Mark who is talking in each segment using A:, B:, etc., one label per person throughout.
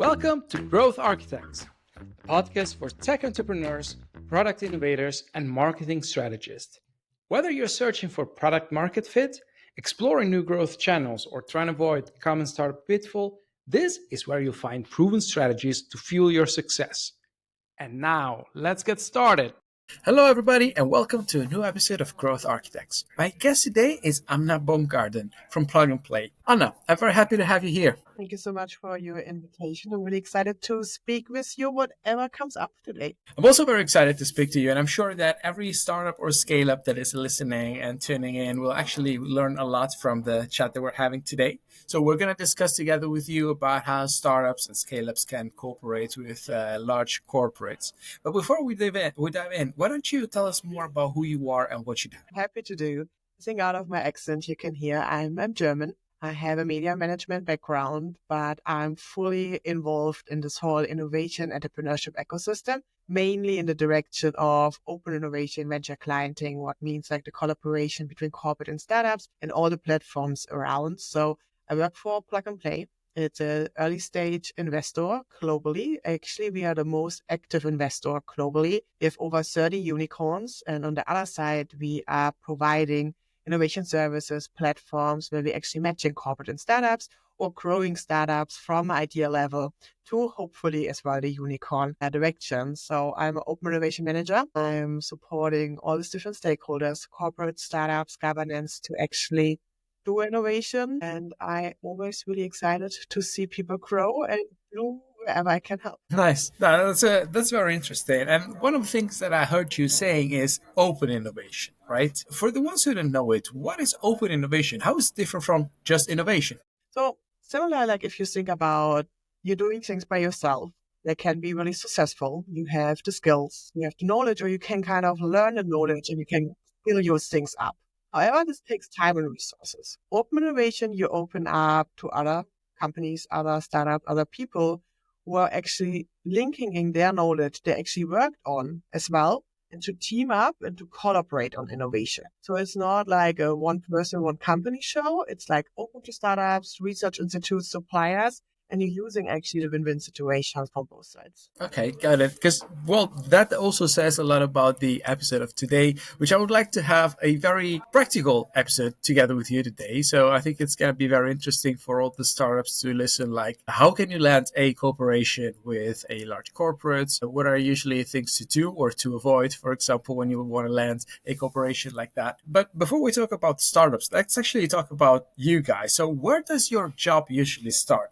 A: Welcome to Growth Architects, a podcast for tech entrepreneurs, product innovators, and marketing strategists. Whether you're searching for product market fit, exploring new growth channels, or trying to avoid common startup pitfall, this is where you'll find proven strategies to fuel your success. And now, let's get started. Hello, everybody, and welcome to a new episode of Growth Architects. My guest today is Hannah Boomgaarden from Plug and Play. Anna, I'm very happy to have you here.
B: Thank you so much for your invitation. I'm really excited to speak with you, whatever comes up today.
A: I'm also very excited to speak to you, and I'm sure that every startup or scale up that is listening and tuning in will actually learn a lot from the chat that we're having today. So we're going to discuss together with you about how startups and scale ups can cooperate with large corporates. But before we dive in, why don't you tell us more about who you are and what you do?
B: Happy to do. I think out of my accent, you can hear I'm German. I have a media management background, but I'm fully involved in this whole innovation entrepreneurship ecosystem, mainly in the direction of open innovation, venture clienting, what means like the collaboration between corporate and startups and all the platforms around. So I work for Plug and Play. It's an early stage investor globally. Actually, we are the most active investor globally. We have over 30 unicorns. And on the other side, we are providing innovation services, platforms where we actually matching corporate and startups or growing startups from idea level to hopefully as well the unicorn direction. So I'm an open innovation manager. I'm supporting all these different stakeholders, corporate, startups, governance to actually do innovation. And I'm always really excited to see people grow and do wherever I can help.
A: Nice. That's very interesting. And one of the things that I heard you saying is open innovation, right? For the ones who don't know it, what is open innovation? How is it different from just innovation?
B: So similar, like if you think about you doing things by yourself, that can be really successful. You have the skills, you have the knowledge, or you can kind of learn the knowledge and you can build your things up. However, this takes time and resources. Open innovation, you open up to other companies, other startups, other people who are actually linking in their knowledge they actually worked on as well, and to team up and to collaborate on innovation. So it's not like a one person, one company show. It's like open to startups, research institutes, suppliers, and you're using actually the win-win situation from both sides.
A: Okay, got it. Because, well, that also says a lot about the episode of today, which I would like to have a very practical episode together with you today. So I think it's going to be very interesting for all the startups to listen, like, how can you land a cooperation with a large corporate? So what are usually things to do or to avoid, for example, when you want to land a cooperation like that? But before we talk about startups, let's actually talk about you guys. So where does your job usually start?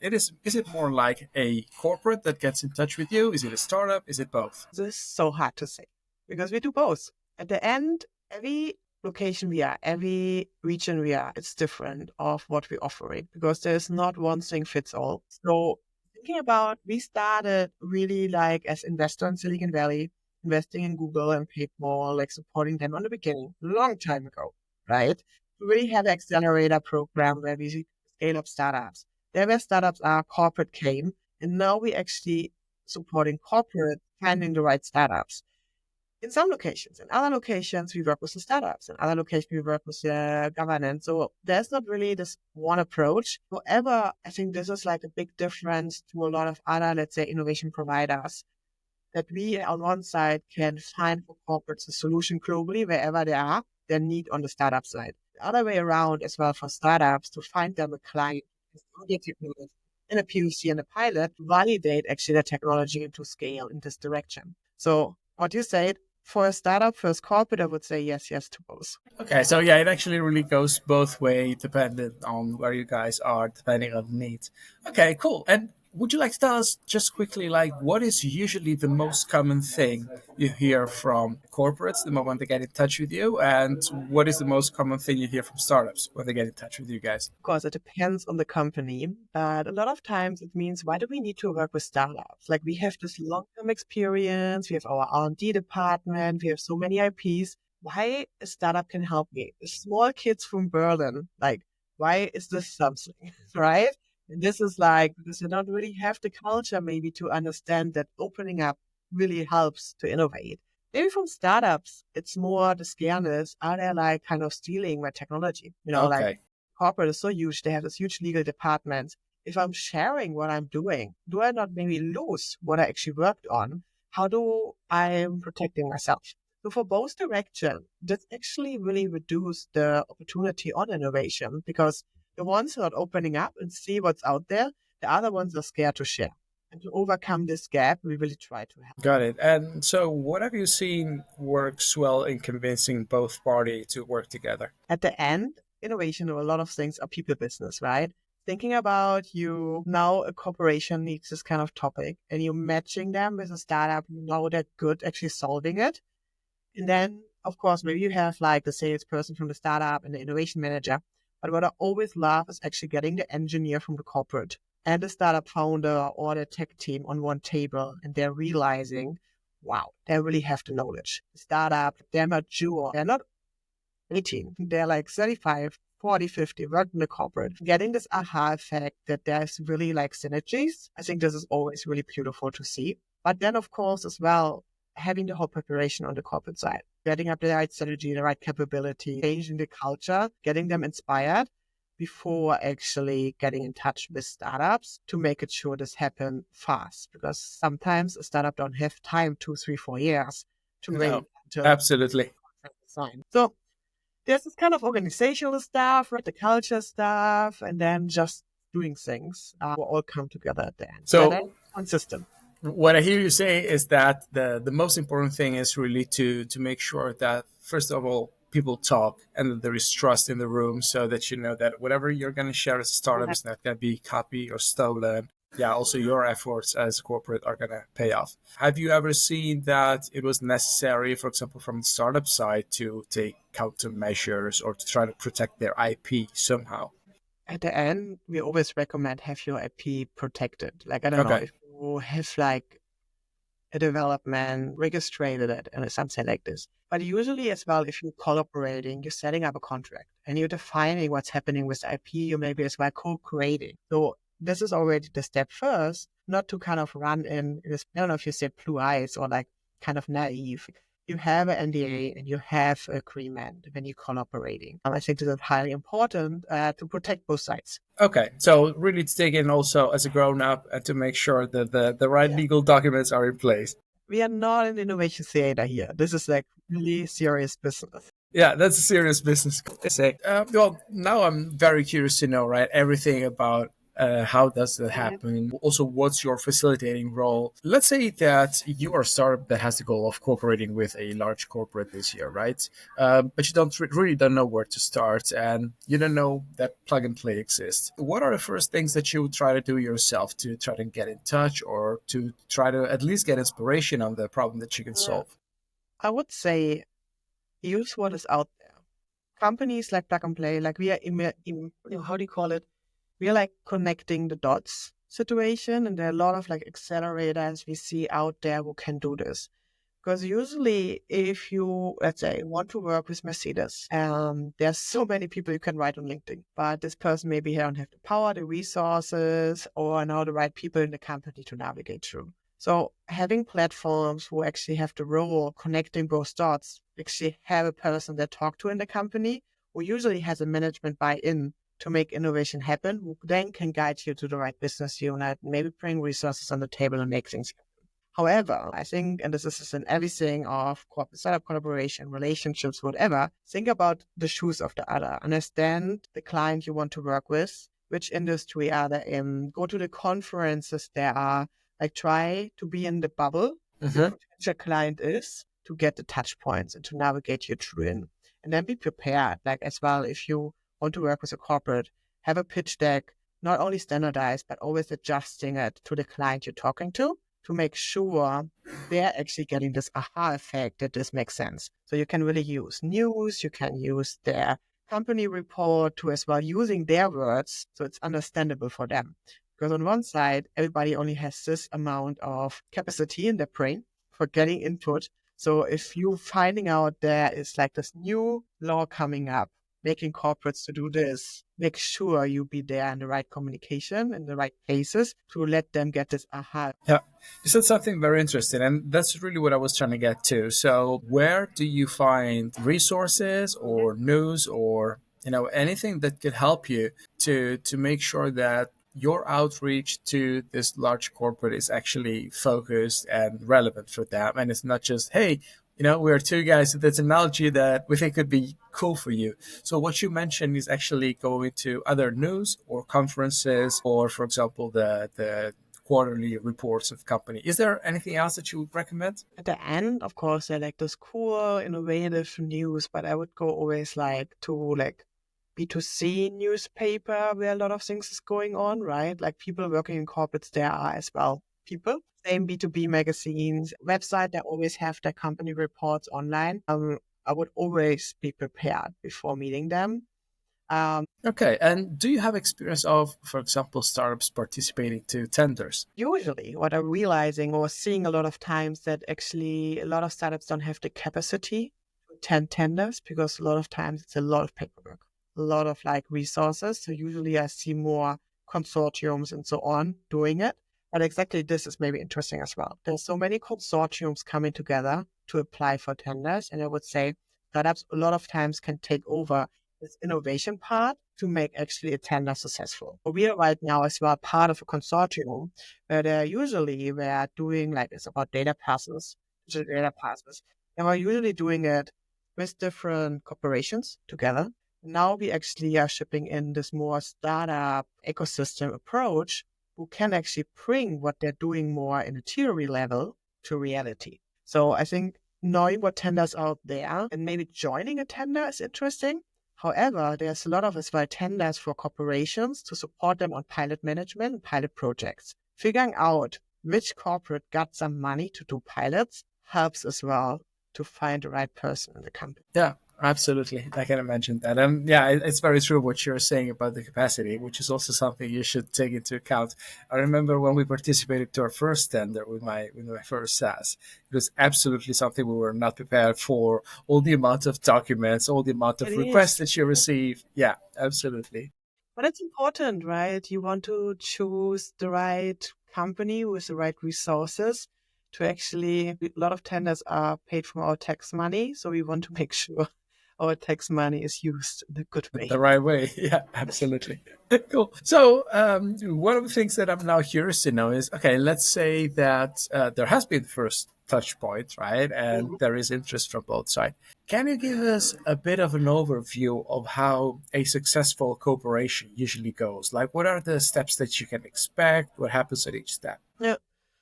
A: Is it more like a corporate that gets in touch with you? Is it a startup? Is it both?
B: This is so hard to say because we do both. At the end, every location we are, every region we are, it's different of what we operate because there's not one thing fits all. So thinking about, we started really like as investor in Silicon Valley, investing in Google and PayPal, like supporting them on the beginning, long time ago, right? We really have an accelerator program where we scale up startups. There where startups are, corporate came, and now we actually supporting corporate finding the right startups. In some locations, in other locations, we work with the startups. In other locations, we work with the governance. So there's not really this one approach. However, I think this is like a big difference to a lot of other, let's say, innovation providers, that we on one side can find for corporates a solution globally wherever they are, their need on the startup side. The other way around as well for startups to find them a client in a POC and a pilot, validate actually the technology to scale in this direction. So what you said, for a startup, first corporate, I would say yes to both.
A: Okay, so yeah, it actually really goes both ways, dependent on where you guys are, depending on the needs. Okay, cool. And would you like to tell us just quickly, like, what is usually the most common thing you hear from corporates the moment they get in touch with you? And what is the most common thing you hear from startups when they get in touch with you guys?
B: Of course, it depends on the company, but a lot of times it means, why do we need to work with startups? Like we have this long-term experience, we have our R&D department, we have so many IPs. Why a startup can help me? Small kids from Berlin, like, why is this something, right? And this is like, because they don't really have the culture maybe to understand that opening up really helps to innovate. Maybe from startups, it's more the scareness. Are they like kind of stealing my technology? Like corporate is so huge. They have this huge legal department. if I'm sharing what I'm doing, do I not maybe lose what I actually worked on? How do I am protecting myself? So for both direction, this actually really reduce the opportunity on innovation because the ones who are opening up and see what's out there, the other ones are scared to share. And to overcome this gap, we really try to help.
A: Got it. And so, what have you seen works well in convincing both parties to work together?
B: At the end, innovation or a lot of things are people business, right? Thinking about you now, a corporation needs this kind of topic and you're matching them with a startup, you know they're good actually solving it. And then, of course, maybe you have like the salesperson from the startup and the innovation manager. But what I always love is actually getting the engineer from the corporate and the startup founder or the tech team on one table. And they're realizing, wow, they really have the knowledge. The startup, they're mature. They're not 18. They're like 35, 40, 50, working in the corporate. Getting this aha effect that there's really like synergies. I think this is always really beautiful to see. But then, of course, as well, having the whole preparation on the corporate side, getting up the right strategy, the right capability, changing the culture, getting them inspired before actually getting in touch with startups to make it sure this happen fast. Because sometimes a startup don't have time, 2, 3, 4 years to
A: No,
B: wait until
A: absolutely.
B: sign. So there's this kind of organizational stuff, right? The culture stuff, and then just doing things will all come together at the end. But then
A: So,
B: consistent.
A: what I hear you say is that the most important thing is really to make sure that first of all people talk and that there is trust in the room, so that you know that whatever you're going to share as a startup is not going to be copied or stolen. Yeah, also your efforts as a corporate are going to pay off. Have you ever seen that it was necessary, for example, from the startup side to take countermeasures or to try to protect their IP somehow?
B: At the end, we always recommend have your IP protected. Like, I don't know,
A: Okay.
B: if you have like a development, registered it, and something like this. But usually as well, if you're collaborating, you're setting up a contract and you're defining what's happening with IP, you maybe as well co-creating. So this is already the step first, not to kind of run in this, I don't know if you said blue eyes or like kind of naive. You have an NDA and you have agreement when you're collaborating. I think this is highly important to protect both sides.
A: Okay, so really to take in also as a grown up and to make sure that the right
B: Yeah.
A: legal documents are in place.
B: We are not an innovation theater here. This is like really serious business.
A: Yeah, that's a serious business. Say, well, now I'm very curious to know, right, everything about how does that happen. Also, what's your facilitating role? Let's say that you are a startup that has the goal of cooperating with a large corporate this year, right? But you really don't know where to start, and you don't know that plug and play exists. What are the first things that you would try to do yourself to try to get in touch or to try to at least get inspiration on the problem that you can solve?
B: I would say use what is out there. Companies like Plug and Play, like we are how do you call it? We are like connecting the dots situation, and there are a lot of like accelerators we see out there who can do this. Because usually, if you, let's say, want to work with Mercedes, there's so many people you can write on LinkedIn, but this person maybe don't have the power, the resources, or now the right people in the company to navigate through. So having platforms who actually have the role connecting both dots, actually have a person that talk to in the company who usually has a management buy-in to make innovation happen, who then can guide you to the right business unit, maybe bring resources on the table and make things. However, I think, and this is in everything of corporate startup collaboration, relationships, whatever, think about the shoes of the other. Understand the client you want to work with, which industry are they in, go to the conferences there are, like try to be in the bubble your
A: Mm-hmm.
B: potential client is to get the touch points and to navigate you through in. And then be prepared, like as well, if you want to work with a corporate, have a pitch deck, not only standardized, but always adjusting it to the client you're talking to make sure they're actually getting this aha effect that this makes sense. So you can really use news, you can use their company report to as well using their words so it's understandable for them. Because on one side, everybody only has this amount of capacity in their brain for getting input. So if you finding out there is like this new law coming up, making corporates to do this, make sure you be there in the right communication in the right places to let them get this aha.
A: Yeah, you said something very interesting, and that's really what I was trying to get to. So, where do you find resources or news or anything that could help you to make sure that your outreach to this large corporate is actually focused and relevant for them. And it's not just, hey, we're two guys with the technology that we think could be cool for you. So what you mentioned is actually going to other news or conferences, or for example, the quarterly reports of the company. Is there anything else that you would recommend?
B: At the end, of course, they're like this cool, innovative news, but I would go always like to like B2C newspaper where a lot of things is going on, right? Like people working in corporates, there are as well people. Same B2B magazines, website, they always have their company reports online. I would always be prepared before meeting them.
A: Okay. And do you have experience of, for example, startups participating to tenders?
B: Usually, what I'm realizing or seeing a lot of times that actually a lot of startups don't have the capacity to attend tenders because a lot of times it's a lot of paperwork, a lot of like resources. So usually I see more consortiums and so on doing it. But exactly this is maybe interesting as well. There's so many consortiums coming together to apply for tenders. And I would say startups a lot of times can take over this innovation part to make actually a tender successful. We are right now as well part of a consortium where we're doing like it's about data passes, digital data passes, and we're usually doing it with different corporations together. Now we actually are shipping in this more startup ecosystem approach who can actually bring what they're doing more in a theory level to reality. So I think knowing what tenders are out there and maybe joining a tender is interesting. However, there's a lot of as well tenders for corporations to support them on pilot management and pilot projects. Figuring out which corporate got some money to do pilots helps as well to find the right person in the company.
A: Yeah, absolutely. I can imagine that. Yeah, it's very true what you're saying about the capacity, which is also something you should take into account. I remember when we participated to our first tender with my first SaaS, it was absolutely something we were not prepared for. All the amount of documents, all the amount
B: It
A: of requests
B: is.
A: that you receive. Yeah, absolutely.
B: But it's important, right? You want to choose the right company with the right resources to actually, a lot of tenders are paid from our tax money. So we want to make sure our tax money is used in a good way.
A: The right way. Yeah, absolutely. Cool. So, one of the things that I'm now curious to know is, okay, let's say that there has been the first touch point, right? And there is interest from both sides. Can you give us a bit of an overview of how a successful cooperation usually goes? Like, what are the steps that you can expect? What happens at each step?
B: Yeah.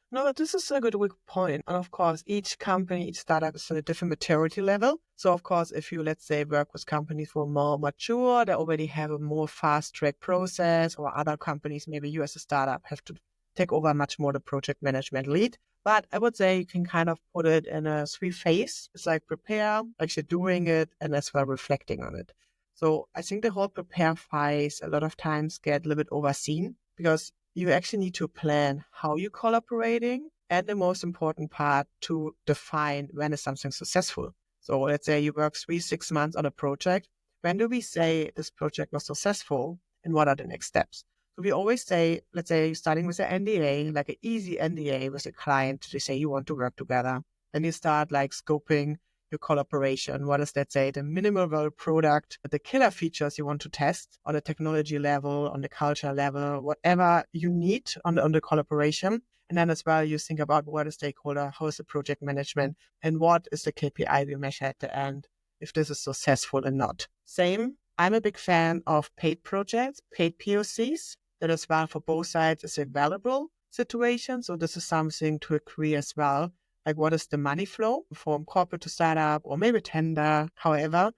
B: No, this is a good point. And of course, each company, each startup is at a different maturity level. So of course, if you, let's say, work with companies who are more mature, they already have a more fast track process, or other companies, maybe you as a startup have to take over much more the project management lead. But I would say you can kind of put it in a three phase. It's like prepare, actually doing it, and as well reflecting on it. So I think the whole prepare phase a lot of times get a little bit overseen because you actually need to plan how you're collaborating, and the most important part, to define when is something successful. So let's say you work 3, 6 months on a project. When do we say this project was successful, and what are the next steps? So we always say, let's say starting with an NDA, like an easy NDA with a client to say you want to work together. Then you start like scoping your collaboration. What is, let's say, the minimal viable product, the killer features you want to test on the technology level, on the culture level, whatever you need on the collaboration. And then as well, you think about what is stakeholder, how is the project management, and what is the KPI we measure at the end, if this is successful or not. Same, I'm a big fan of paid projects, paid POCs, that as well for both sides is a valuable situation. So this is something to agree as well, like what is the money flow from corporate to startup or maybe tender, however.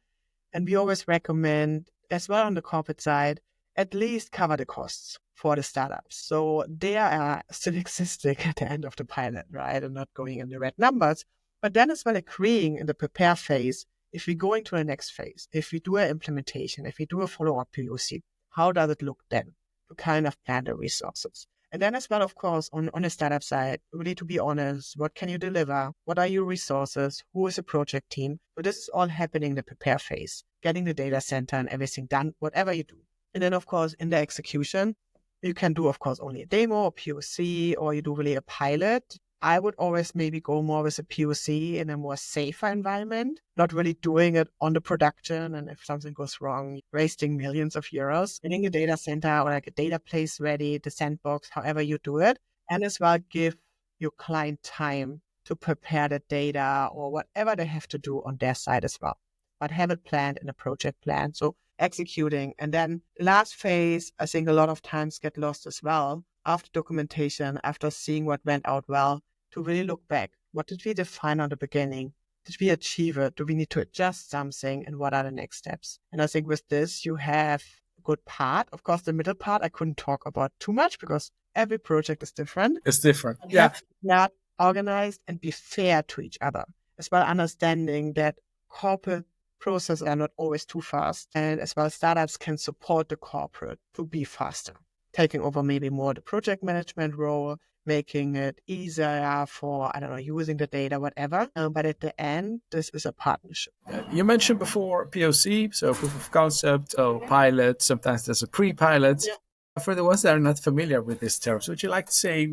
B: And we always recommend as well on the corporate side, at least cover the costs for the startups. So they are still existing at the end of the pilot, right? And not going in the red numbers, but then as well agreeing in the prepare phase, if we go into the next phase, if we do an implementation, if we do a follow-up POC, how does it look then? To kind of plan the resources. And then as well, of course, on the startup side, we need to be honest. What can you deliver? What are your resources? Who is the project team? So this is all happening in the prepare phase, getting the data center and everything done, whatever you do. And then, of course, in the execution, you can do, of course, only a demo or POC, or you do really a pilot. I would always maybe go more with a POC in a more safer environment, not really doing it on the production. And if something goes wrong, wasting millions of euros, getting a data center or like a data place ready, the sandbox, however you do it, and as well give your client time to prepare the data or whatever they have to do on their side as well. But have it planned in a project plan. So executing. And then last phase, I think a lot of times get lost as well after documentation, after seeing what went out well, to really look back. What did we define on the beginning? Did we achieve it? Do we need to adjust something? And what are the next steps? And I think with this, you have a good part. Of course, the middle part, I couldn't talk about too much because every project is different.
A: It's different.
B: And
A: Yeah.
B: have to be not organized and be fair to each other, as well understanding that corporate processes are not always too fast. And as well, startups can support the corporate to be faster, taking over maybe more the project management role, making it easier for, I don't know, using the data, whatever. But at the end, this is a partnership.
A: You mentioned before POC, so proof of concept, or pilot. Sometimes there's a pre-pilot.
B: Yeah.
A: For the ones that are not familiar with these terms, would you like to say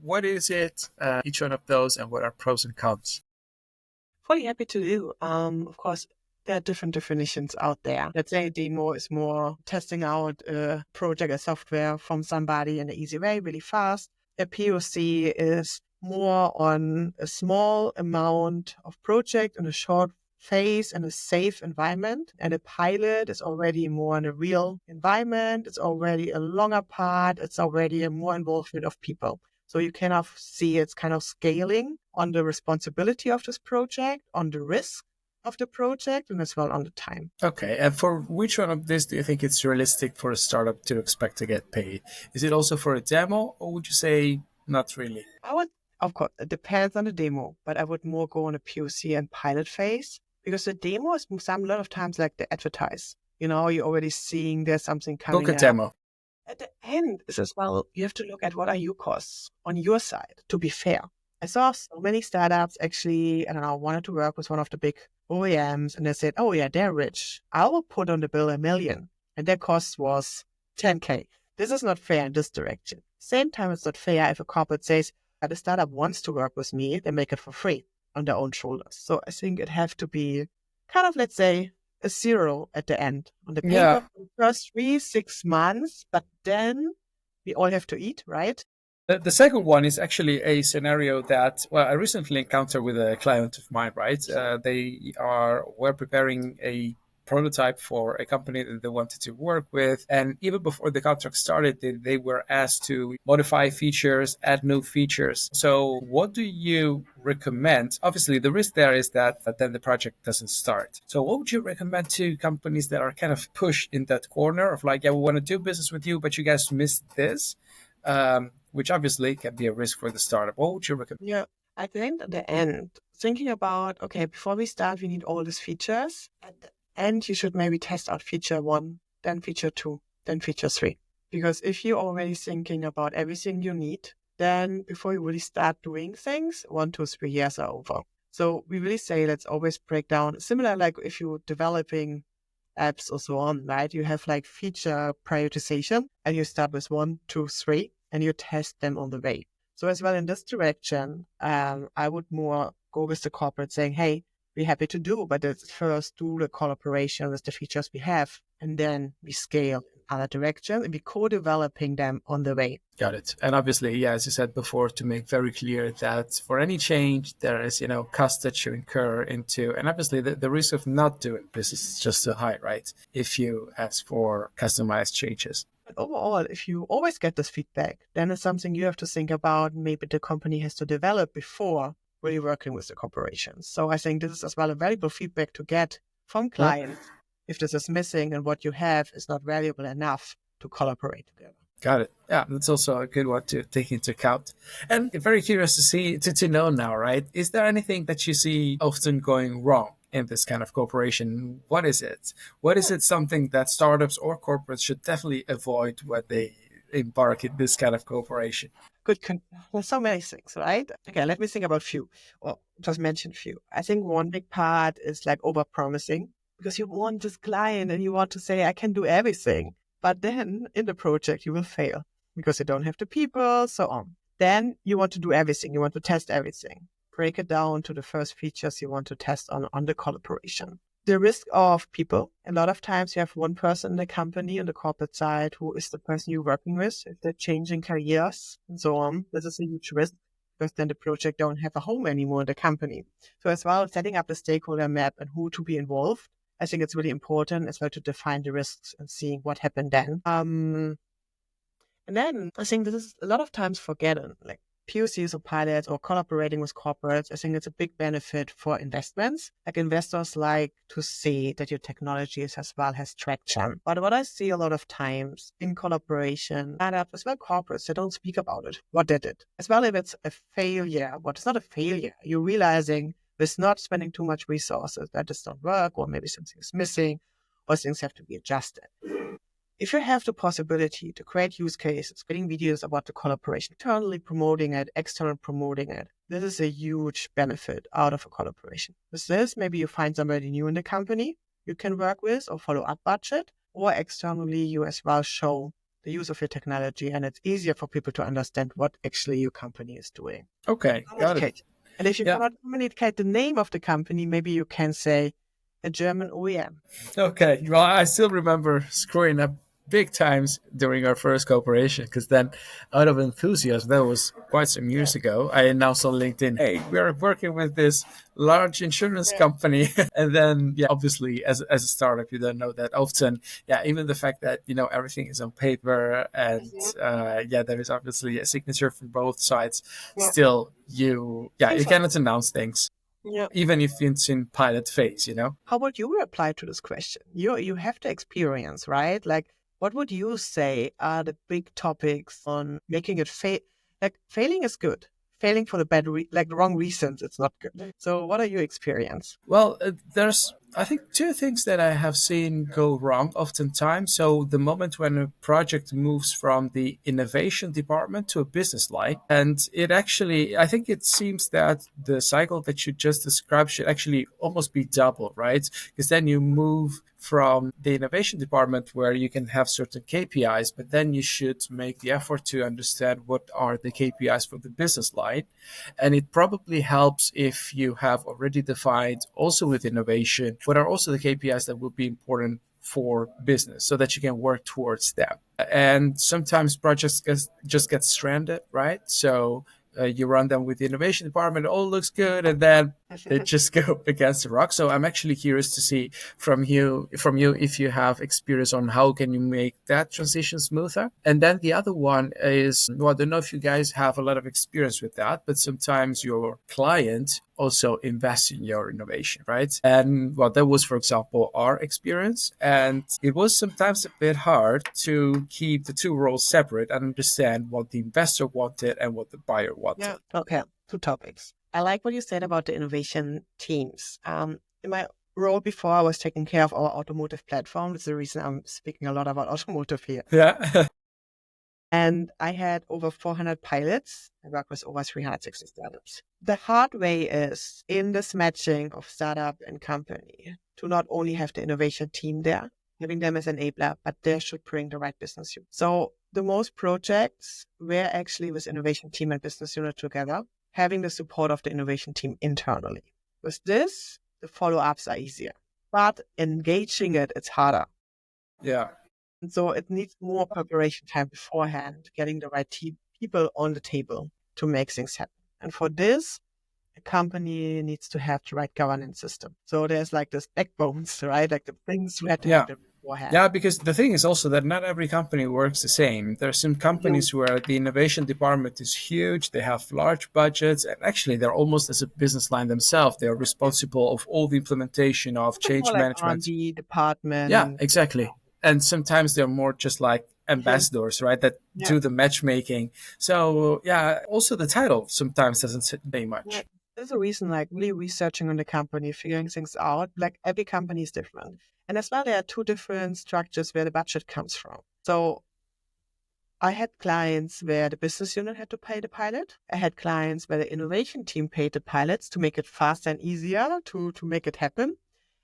A: what is it, each one of those, and what are pros and cons?
B: Fully happy to do. Of course, there are different definitions out there. Let's say a demo is more testing out a project, a software from somebody in an easy way, really fast. A POC is more on a small amount of project in a short phase in a safe environment. And a pilot is already more in a real environment. It's already a longer part. It's already a more involvement of people. So you kind of see it's kind of scaling on the responsibility of this project, on the risk of the project, and as well on the time.
A: Okay, and for which one of this do you think it's realistic for a startup to expect to get paid? Is it also for a demo, or would you say not really?
B: I would, of course, it depends on the demo, but I would more go on a POC and pilot phase because the demo is a lot of times like the advertise. You're already seeing there's something coming
A: Book a
B: out.
A: demo.
B: At the end is as well, you have to look at what are your costs on your side, to be fair. I saw so many startups actually, I don't know, wanted to work with one of the big OEMs and they said, oh yeah, they're rich. I will put on the bill 1 million and their cost was 10K. This is not fair in this direction. Same time, it's not fair if a corporate says, the startup wants to work with me, they make it for free on their own shoulders. So I think it have to be kind of, let's say, a zero at the end on the paper
A: Yeah.
B: for the first 3-6 months, but then we all have to eat, right?
A: The second one is actually a scenario that, well, I recently encountered with a client of mine, right? We're preparing a prototype for a company that they wanted to work with. And even before the contract started, they were asked to modify features, add new features. So what do you recommend? Obviously, the risk there is that then the project doesn't start. So what would you recommend to companies that are kind of pushed in that corner of like, yeah, we want to do business with you, but you guys missed this? Which obviously can be a risk for the startup. What would you recommend?
B: Yeah, I think at the end, thinking about, okay, before we start, we need all these features. At the end, you should maybe test out feature 1, then feature 2, then feature 3. Because if you're already thinking about everything you need, then before you really start doing things, 1, 2, 3 years are over. So we really say, let's always break down, similar like if you're developing apps or so on, right? You have like feature prioritization and you start with 1, 2, 3 and you test them on the way. So as well in this direction, I would more go with the corporate saying, hey, we're happy to do, but let's first do the collaboration with the features we have and then we scale in other directions and we co-developing them on the way.
A: Got it. And obviously, yeah, as you said before, to make very clear that for any change, there is, cost that you incur into, and obviously the risk of not doing this is just too high, right? If you ask for customized changes.
B: But overall, if you always get this feedback, then it's something you have to think about. Maybe the company has to develop before really working with the corporations. So I think this is as well a valuable feedback to get from clients. Yeah. If this is missing and what you have is not valuable enough to collaborate together.
A: Got it. Yeah, that's also a good one to take into account. And very curious to know now, right? Is there anything that you see often going wrong in this kind of cooperation? What is it? What is it something that startups or corporates should definitely avoid when they embark in this kind of cooperation?
B: Good. There's so many things, right? Okay, let me think about a few. Well, just mention a few. I think one big part is like over-promising because you want this client and you want to say, I can do everything. But then in the project, you will fail because you don't have the people, so on. Then you want to do everything. You want to test everything. Break it down to the first features you want to test on the collaboration. The risk of people. A lot of times you have one person in the company on the corporate side who is the person you're working with. If they're changing careers and so on, this is a huge risk because then the project don't have a home anymore in the company. So as well, setting up the stakeholder map and who to be involved, I think it's really important as well to define the risks and seeing what happened then. And then I think this is a lot of times forgotten, like POCs or pilots or collaborating with corporates. I think it's a big benefit for investments. Like investors like to see that your technology is as well has traction. But what I see a lot of times in collaboration, startups as well corporates, they don't speak about it, what they did. As well if it's a failure, what is not a failure, you're realizing with not spending too much resources that does not work, or maybe something is missing, or things have to be adjusted. If you have the possibility to create use cases, creating videos about the collaboration, internally promoting it, externally promoting it, this is a huge benefit out of a collaboration. With this, maybe you find somebody new in the company you can work with or follow up budget, or externally you as well show the use of your technology, and it's easier for people to understand what actually your company is doing.
A: Okay, got it.
B: And if you cannot communicate the name of the company, maybe you can say a German OEM.
A: Okay, well, I still remember screwing up big times during our first cooperation, because then out of enthusiasm, that was quite some years ago, I announced on LinkedIn, hey, we're working with this large insurance company. And then, obviously as a startup, you don't know that often. Even the fact that, everything is on paper and there is obviously a signature from both sides. Still, you cannot announce things. Even if it's in pilot phase,
B: How would you reply to this question? You have the experience, right? Like, what would you say are the big topics on making it fail? Like, failing is good. Failing for the wrong reasons, it's not good. So what are your experience?
A: Well, there's, I think, two things that I have seen go wrong oftentimes. So the moment when a project moves from the innovation department to a business line, and it actually, I think it seems that the cycle that you just described should actually almost be double, right? Because then you move from the innovation department where you can have certain KPIs, but then you should make the effort to understand what are the KPIs for the business line. And it probably helps if you have already defined also with innovation what are also the KPIs that will be important for business so that you can work towards them. And sometimes projects just get stranded, right? So you run them with the innovation department, it all looks good, and then they just go against the rock. So I'm actually curious to see from you if you have experience on how can you make that transition smoother. And then the other one is, well, I don't know if you guys have a lot of experience with that, but sometimes your client also invest in your innovation, right? And well, that was, for example, our experience. And it was sometimes a bit hard to keep the two roles separate and understand what the investor wanted and what the buyer wanted.
B: Yeah. Okay, two topics. I like what you said about the innovation teams. In my role before, I was taking care of our automotive platform. That's the reason I'm speaking a lot about automotive here.
A: Yeah.
B: And I had over 400 pilots. I work with over 360 startups. The hard way is in this matching of startup and company to not only have the innovation team there, having them as enabler, but they should bring the right business unit. So the most projects were actually with innovation team and business unit together, having the support of the innovation team internally. With this, the follow-ups are easier, but engaging it's harder.
A: Yeah.
B: And so it needs more preparation time beforehand, getting the right people on the table to make things happen. And for this, a company needs to have the right governance system. So there's like this backbones, right? Like the things we have to have beforehand.
A: Yeah, because the thing is also that not every company works the same. There are some companies where the innovation department is huge, they have large budgets, and actually they're almost as a business line themselves. They are responsible of all the implementation of change management.
B: R&D department.
A: Yeah, exactly. And sometimes they're more just like ambassadors, right? That do the matchmaking. So also the title sometimes doesn't say much.
B: Yeah. There's a reason, like really researching on the company, figuring things out. Like every company is different. And as well, there are two different structures where the budget comes from. So I had clients where the business unit had to pay the pilot. I had clients where the innovation team paid the pilots to make it faster and easier to make it happen.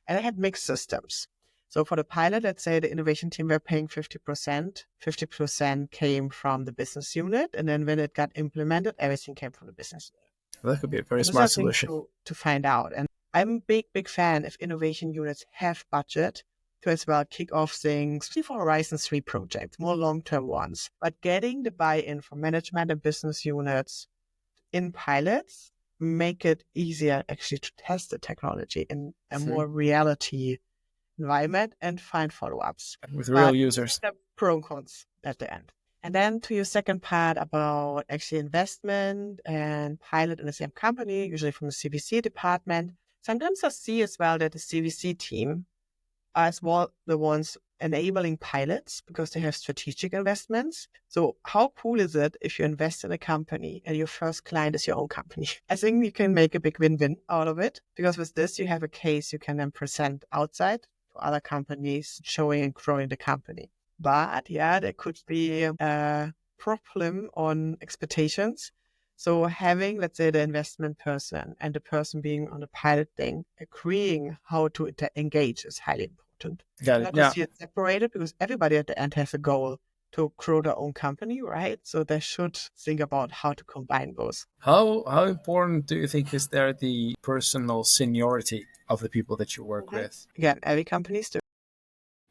B: And I had mixed systems. So for the pilot, let's say the innovation team were paying 50%. 50% came from the business unit. And then when it got implemented, everything came from the business unit.
A: That could be a very
B: And those are
A: smart
B: things
A: solution.
B: to find out. And I'm a big fan if innovation units have budget to as well kick off things for Horizon 3 projects, more long-term ones. But getting the buy-in from management and business units in pilots make it easier actually to test the technology in a more reality environment and find follow-ups.
A: With real
B: But
A: users.
B: the pro and cons at the end. And then to your second part about actually investment and pilot in the same company, usually from the CVC department. Sometimes I see as well that the CVC team are as well the ones enabling pilots because they have strategic investments. So how cool is it if you invest in a company and your first client is your own company? I think you can make a big win-win out of it because with this, you have a case you can then present outside to other companies showing and growing the company. But yeah, there could be a problem on expectations. So having, let's say, the investment person and the person being on the pilot thing, agreeing how to engage is highly important.
A: Got it.
B: Not to
A: Yeah.
B: see it separated because everybody at the end has a goal to grow their own company, right? So they should think about how to combine those.
A: How important do you think is there the personal seniority of the people that you work
B: Mhm.
A: with?
B: Again, every company is different.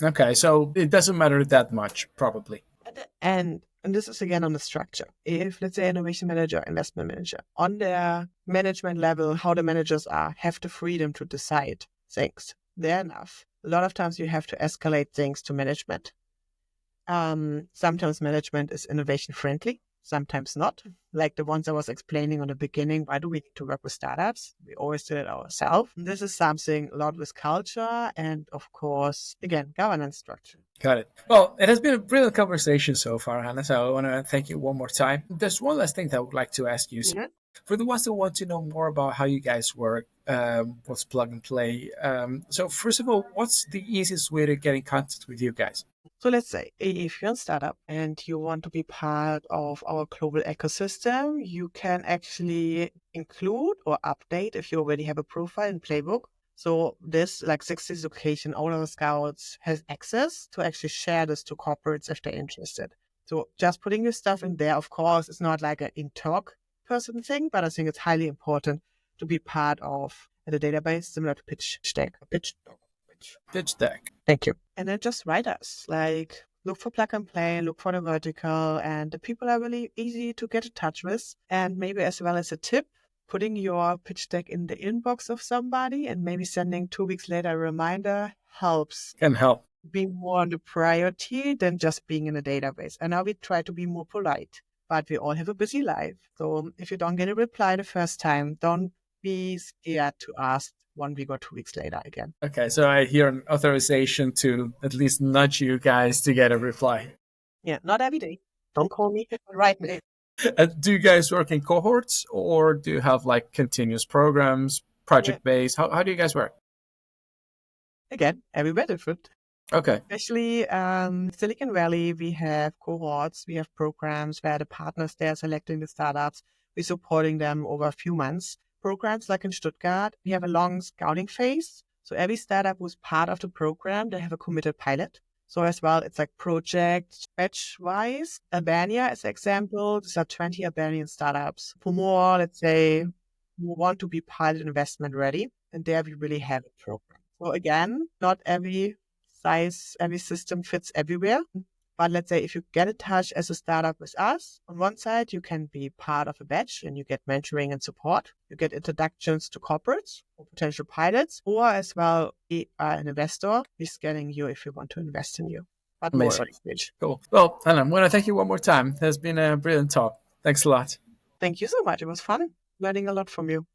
A: Okay, so it doesn't matter that much, probably.
B: At the end, and this is again on the structure. If, let's say, innovation manager, investment manager, on their management level, how the managers have the freedom to decide things. They're enough. A lot of times you have to escalate things to management. Sometimes management is innovation friendly, sometimes not. Like the ones I was explaining on the beginning, why do we need to work with startups? We always do it ourselves. This is something a lot with culture and, of course, again, governance structure.
A: Got it. Well, it has been a brilliant conversation so far, Hannah. So I want to thank you one more time. There's one last thing that I would like to ask you. So
B: Mhm.
A: for the ones that want to know more about how you guys work, what's plug and play. So first of all, what's the easiest way to get in contact with you guys?
B: So let's say if you're a startup and you want to be part of our global ecosystem, you can actually include or update if you already have a profile in Playbook. So this like 60 location owner scouts has access to actually share this to corporates if they're interested. So just putting your stuff in there, of course, it's not like an in-talk person thing, but I think it's highly important to be part of the database, similar to pitch deck.
A: Pitch deck.
B: Thank you. And then just write us, like look for plug and play, look for the vertical, and the people are really easy to get in touch with. And maybe as well as a tip, putting your pitch deck in the inbox of somebody and maybe sending 2 weeks later a reminder helps
A: Can help.
B: being more on the priority than just being in a database. And now we try to be more polite, but we all have a busy life. So if you don't get a reply the first time, don't be scared to ask 1 week or 2 weeks later again.
A: Okay, so I hear an authorization to at least nudge you guys to get a reply.
B: Yeah, not every day. Don't call me. Write me.
A: Do you guys work in cohorts or do you have like continuous programs,
B: Yeah.
A: project based? How do you guys work?
B: Again, everywhere different.
A: Okay.
B: Especially Silicon Valley, we have cohorts, we have programs where the partners there are selecting the startups. We're supporting them over a few months. Programs like in Stuttgart, we have a long scouting phase. So every startup who's part of the program, they have a committed pilot. So as well, it's like project batch-wise. Albania as an example, these are 20 Albanian startups. For more, let's say, who want to be pilot investment ready. And there we really have a program. So again, not every size, every system fits everywhere. But let's say if you get in touch as a startup with us, on one side, you can be part of a batch and you get mentoring and support. You get introductions to corporates or potential pilots, or as well, we are an investor. We're scanning you if we want to invest in you. But more
A: Amazing.
B: on stage.
A: Cool. Well, Hannah, I want to thank you one more time. It has been a brilliant talk. Thanks a lot.
B: Thank you so much. It was fun learning a lot from you.